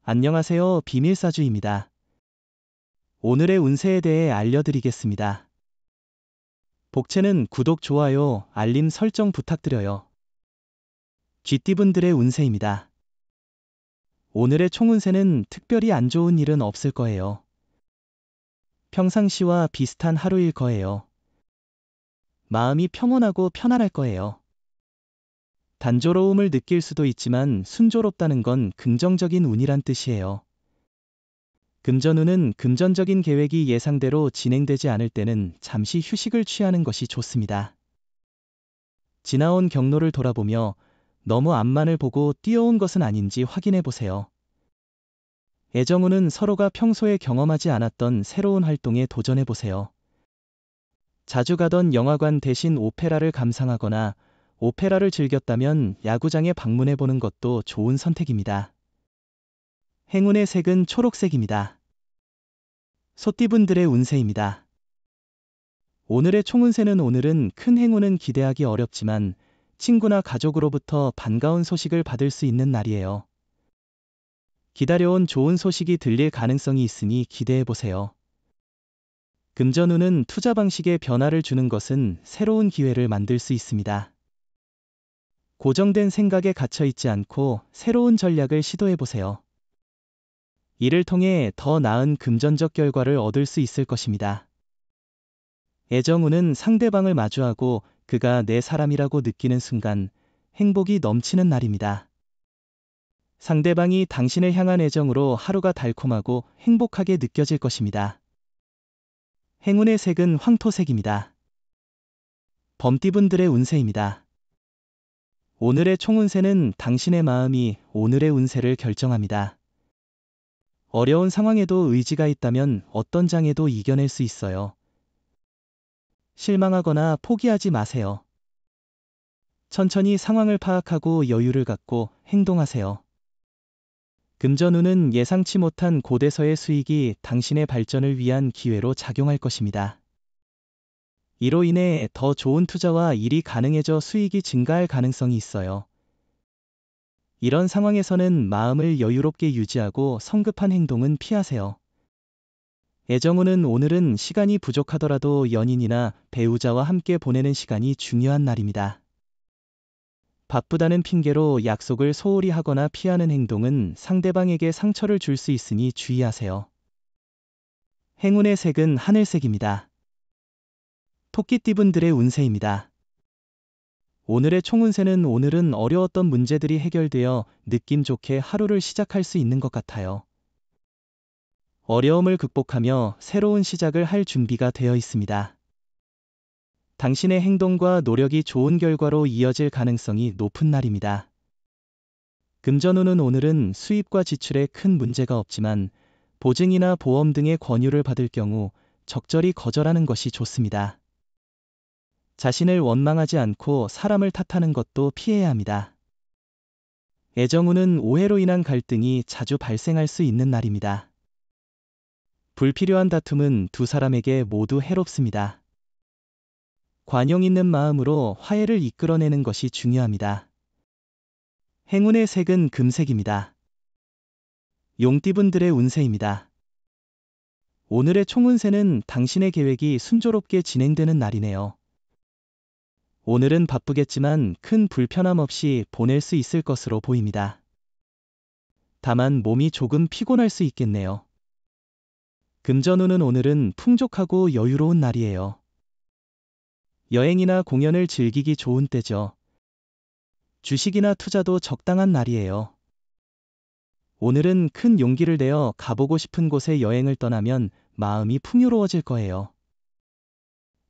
안녕하세요. 비밀사주입니다. 오늘의 운세에 대해 알려드리겠습니다. 복채는 구독, 좋아요, 알림 설정 부탁드려요. 쥐띠분들의 운세입니다. 오늘의 총운세는 특별히 안 좋은 일은 없을 거예요. 평상시와 비슷한 하루일 거예요. 마음이 평온하고 편안할 거예요. 단조로움을 느낄 수도 있지만 순조롭다는 건 긍정적인 운이란 뜻이에요. 금전운은 금전적인 계획이 예상대로 진행되지 않을 때는 잠시 휴식을 취하는 것이 좋습니다. 지나온 경로를 돌아보며 너무 앞만을 보고 뛰어온 것은 아닌지 확인해 보세요. 애정운은 서로가 평소에 경험하지 않았던 새로운 활동에 도전해 보세요. 자주 가던 영화관 대신 오페라를 감상하거나 오페라를 즐겼다면 야구장에 방문해 보는 것도 좋은 선택입니다. 행운의 색은 초록색입니다. 소띠분들의 운세입니다. 오늘의 총운세는 오늘은 큰 행운은 기대하기 어렵지만 친구나 가족으로부터 반가운 소식을 받을 수 있는 날이에요. 기다려온 좋은 소식이 들릴 가능성이 있으니 기대해 보세요. 금전운은 투자 방식에 변화를 주는 것은 새로운 기회를 만들 수 있습니다. 고정된 생각에 갇혀 있지 않고 새로운 전략을 시도해 보세요. 이를 통해 더 나은 금전적 결과를 얻을 수 있을 것입니다. 애정운은 상대방을 마주하고 그가 내 사람이라고 느끼는 순간 행복이 넘치는 날입니다. 상대방이 당신을 향한 애정으로 하루가 달콤하고 행복하게 느껴질 것입니다. 행운의 색은 황토색입니다. 범띠분들의 운세입니다. 오늘의 총운세는 당신의 마음이 오늘의 운세를 결정합니다. 어려운 상황에도 의지가 있다면 어떤 장애도 이겨낼 수 있어요. 실망하거나 포기하지 마세요. 천천히 상황을 파악하고 여유를 갖고 행동하세요. 금전운은 예상치 못한 곳에서의 수익이 당신의 발전을 위한 기회로 작용할 것입니다. 이로 인해 더 좋은 투자와 일이 가능해져 수익이 증가할 가능성이 있어요. 이런 상황에서는 마음을 여유롭게 유지하고 성급한 행동은 피하세요. 애정운은 오늘은 시간이 부족하더라도 연인이나 배우자와 함께 보내는 시간이 중요한 날입니다. 바쁘다는 핑계로 약속을 소홀히 하거나 피하는 행동은 상대방에게 상처를 줄 수 있으니 주의하세요. 행운의 색은 하늘색입니다. 토끼띠분들의 운세입니다. 오늘의 총운세는 오늘은 어려웠던 문제들이 해결되어 느낌 좋게 하루를 시작할 수 있는 것 같아요. 어려움을 극복하며 새로운 시작을 할 준비가 되어 있습니다. 당신의 행동과 노력이 좋은 결과로 이어질 가능성이 높은 날입니다. 금전운은 오늘은 수입과 지출에 큰 문제가 없지만 보증이나 보험 등의 권유를 받을 경우 적절히 거절하는 것이 좋습니다. 자신을 원망하지 않고 사람을 탓하는 것도 피해야 합니다. 애정운은 오해로 인한 갈등이 자주 발생할 수 있는 날입니다. 불필요한 다툼은 두 사람에게 모두 해롭습니다. 관용 있는 마음으로 화해를 이끌어내는 것이 중요합니다. 행운의 색은 금색입니다. 용띠분들의 운세입니다. 오늘의 총운세는 당신의 계획이 순조롭게 진행되는 날이네요. 오늘은 바쁘겠지만 큰 불편함 없이 보낼 수 있을 것으로 보입니다. 다만 몸이 조금 피곤할 수 있겠네요. 금전운은 오늘은 풍족하고 여유로운 날이에요. 여행이나 공연을 즐기기 좋은 때죠. 주식이나 투자도 적당한 날이에요. 오늘은 큰 용기를 내어 가보고 싶은 곳에 여행을 떠나면 마음이 풍요로워질 거예요.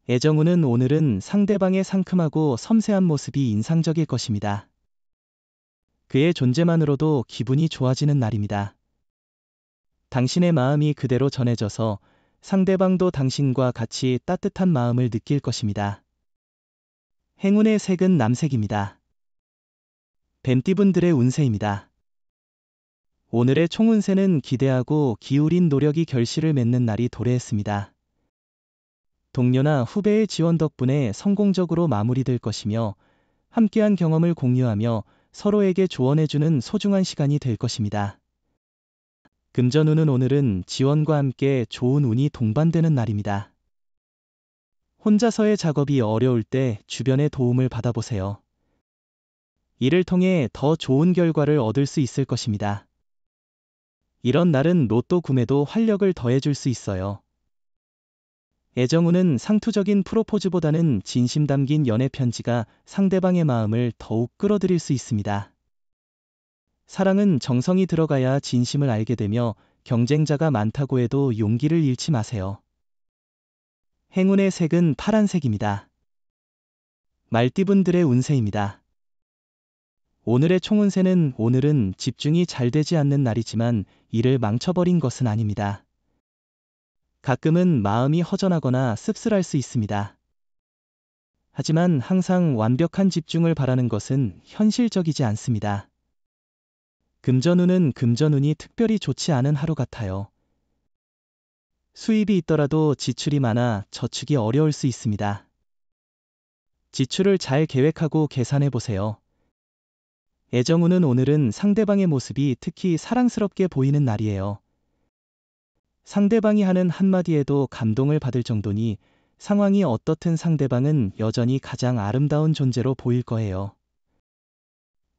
애정운은 오늘은 상대방의 상큼하고 섬세한 모습이 인상적일 것입니다. 그의 존재만으로도 기분이 좋아지는 날입니다. 당신의 마음이 그대로 전해져서 상대방도 당신과 같이 따뜻한 마음을 느낄 것입니다. 행운의 색은 남색입니다. 뱀띠분들의 운세입니다. 오늘의 총운세는 기대하고 기울인 노력이 결실을 맺는 날이 도래했습니다. 동료나 후배의 지원 덕분에 성공적으로 마무리될 것이며 함께한 경험을 공유하며 서로에게 조언해주는 소중한 시간이 될 것입니다. 금전운은 오늘은 지원과 함께 좋은 운이 동반되는 날입니다. 혼자서의 작업이 어려울 때 주변의 도움을 받아보세요. 이를 통해 더 좋은 결과를 얻을 수 있을 것입니다. 이런 날은 로또 구매도 활력을 더해줄 수 있어요. 애정운은 상투적인 프로포즈보다는 진심 담긴 연애 편지가 상대방의 마음을 더욱 끌어들일 수 있습니다. 사랑은 정성이 들어가야 진심을 알게 되며 경쟁자가 많다고 해도 용기를 잃지 마세요. 행운의 색은 파란색입니다. 말띠분들의 운세입니다. 오늘의 총운세는 오늘은 집중이 잘 되지 않는 날이지만 일을 망쳐버린 것은 아닙니다. 가끔은 마음이 허전하거나 씁쓸할 수 있습니다. 하지만 항상 완벽한 집중을 바라는 것은 현실적이지 않습니다. 금전운은 금전운이 특별히 좋지 않은 하루 같아요. 수입이 있더라도 지출이 많아 저축이 어려울 수 있습니다. 지출을 잘 계획하고 계산해 보세요. 애정운은 오늘은 상대방의 모습이 특히 사랑스럽게 보이는 날이에요. 상대방이 하는 한마디에도 감동을 받을 정도니 상황이 어떻든 상대방은 여전히 가장 아름다운 존재로 보일 거예요.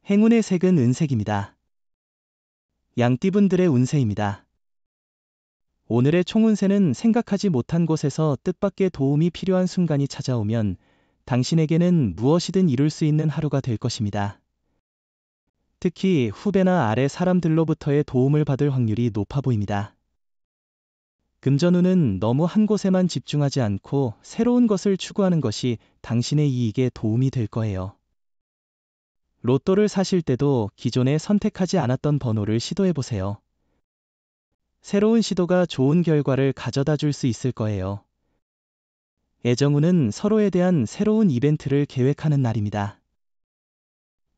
행운의 색은 은색입니다. 양띠분들의 운세입니다. 오늘의 총운세는 생각하지 못한 곳에서 뜻밖의 도움이 필요한 순간이 찾아오면 당신에게는 무엇이든 이룰 수 있는 하루가 될 것입니다. 특히 후배나 아래 사람들로부터의 도움을 받을 확률이 높아 보입니다. 금전운은 너무 한 곳에만 집중하지 않고 새로운 것을 추구하는 것이 당신의 이익에 도움이 될 거예요. 로또를 사실 때도 기존에 선택하지 않았던 번호를 시도해 보세요. 새로운 시도가 좋은 결과를 가져다 줄 수 있을 거예요. 애정운은 서로에 대한 새로운 이벤트를 계획하는 날입니다.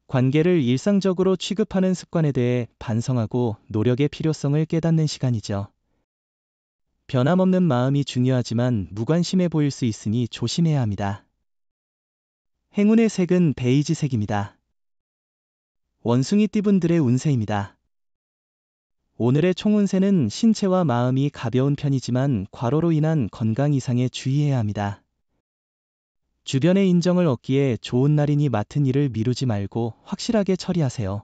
관계를 일상적으로 취급하는 습관에 대해 반성하고 노력의 필요성을 깨닫는 시간이죠. 변함없는 마음이 중요하지만 무관심해 보일 수 있으니 조심해야 합니다. 행운의 색은 베이지색입니다. 원숭이띠분들의 운세입니다. 오늘의 총운세는 신체와 마음이 가벼운 편이지만 과로로 인한 건강 이상에 주의해야 합니다. 주변의 인정을 얻기에 좋은 날이니 맡은 일을 미루지 말고 확실하게 처리하세요.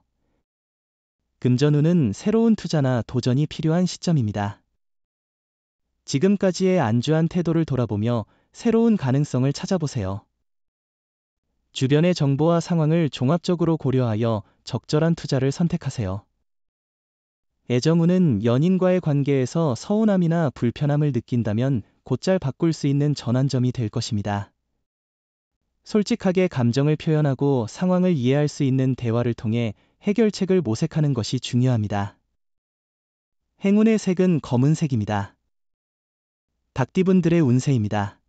금전운은 새로운 투자나 도전이 필요한 시점입니다. 지금까지의 안주한 태도를 돌아보며 새로운 가능성을 찾아보세요. 주변의 정보와 상황을 종합적으로 고려하여 적절한 투자를 선택하세요. 애정운은 연인과의 관계에서 서운함이나 불편함을 느낀다면 곧잘 바꿀 수 있는 전환점이 될 것입니다. 솔직하게 감정을 표현하고 상황을 이해할 수 있는 대화를 통해 해결책을 모색하는 것이 중요합니다. 행운의 색은 검은색입니다. 닭띠분들의 운세입니다.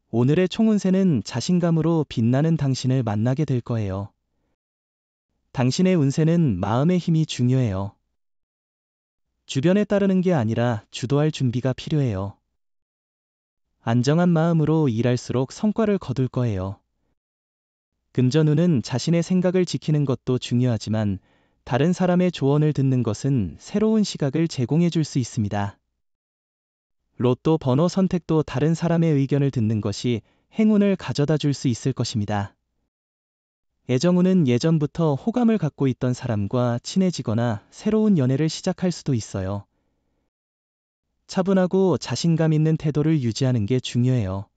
오늘의 총운세는 자신감으로 빛나는 당신을 만나게 될 거예요. 당신의 운세는 마음의 힘이 중요해요. 주변에 따르는 게 아니라 주도할 준비가 필요해요. 안정한 마음으로 일할수록 성과를 거둘 거예요. 금전운은 자신의 생각을 지키는 것도 중요하지만 다른 사람의 조언을 듣는 것은 새로운 시각을 제공해 줄 수 있습니다. 로또 번호 선택도 다른 사람의 의견을 듣는 것이 행운을 가져다 줄 수 있을 것입니다. 애정운은 예전부터 호감을 갖고 있던 사람과 친해지거나 새로운 연애를 시작할 수도 있어요. 차분하고 자신감 있는 태도를 유지하는 게 중요해요.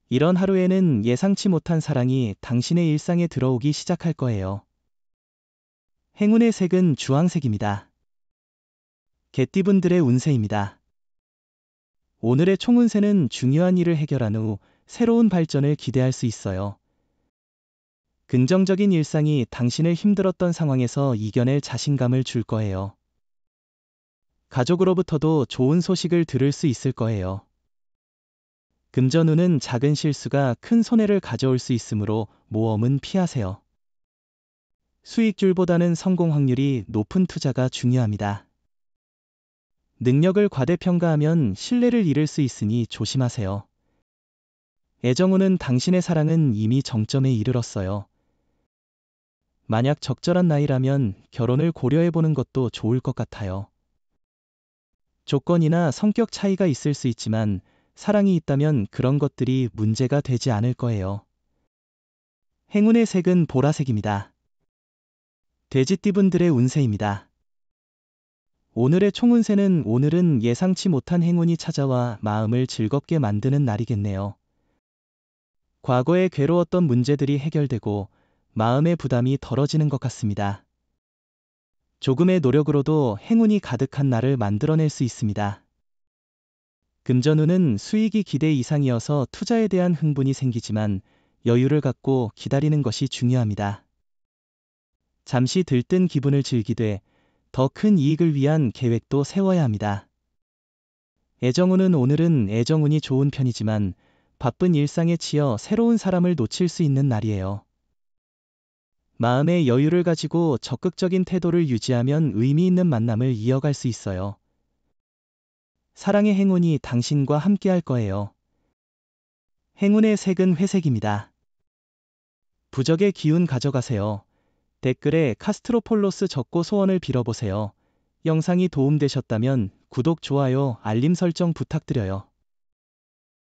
이런 하루에는 예상치 못한 사랑이 당신의 일상에 들어오기 시작할 거예요. 행운의 색은 주황색입니다. 개띠분들의 운세입니다. 오늘의 총운세는 중요한 일을 해결한 후 새로운 발전을 기대할 수 있어요. 긍정적인 일상이 당신을 힘들었던 상황에서 이겨낼 자신감을 줄 거예요. 가족으로부터도 좋은 소식을 들을 수 있을 거예요. 금전운은 작은 실수가 큰 손해를 가져올 수 있으므로 모험은 피하세요. 수익률보다는 성공 확률이 높은 투자가 중요합니다. 능력을 과대평가하면 신뢰를 잃을 수 있으니 조심하세요. 애정운은 당신의 사랑은 이미 정점에 이르렀어요. 만약 적절한 나이라면 결혼을 고려해보는 것도 좋을 것 같아요. 조건이나 성격 차이가 있을 수 있지만 사랑이 있다면 그런 것들이 문제가 되지 않을 거예요. 행운의 색은 보라색입니다. 돼지띠분들의 운세입니다. 오늘의 총운세는 오늘은 예상치 못한 행운이 찾아와 마음을 즐겁게 만드는 날이겠네요. 과거에 괴로웠던 문제들이 해결되고 마음의 부담이 덜어지는 것 같습니다. 조금의 노력으로도 행운이 가득한 날을 만들어낼 수 있습니다. 금전운은 수익이 기대 이상이어서 투자에 대한 흥분이 생기지만 여유를 갖고 기다리는 것이 중요합니다. 잠시 들뜬 기분을 즐기되 더 큰 이익을 위한 계획도 세워야 합니다. 애정운은 오늘은 애정운이 좋은 편이지만 바쁜 일상에 치여 새로운 사람을 놓칠 수 있는 날이에요. 마음의 여유를 가지고 적극적인 태도를 유지하면 의미 있는 만남을 이어갈 수 있어요. 사랑의 행운이 당신과 함께할 거예요. 행운의 색은 회색입니다. 부적의 기운 가져가세요. 댓글에 카스트로폴로스 적고 소원을 빌어보세요. 영상이 도움되셨다면 구독, 좋아요, 알림 설정 부탁드려요.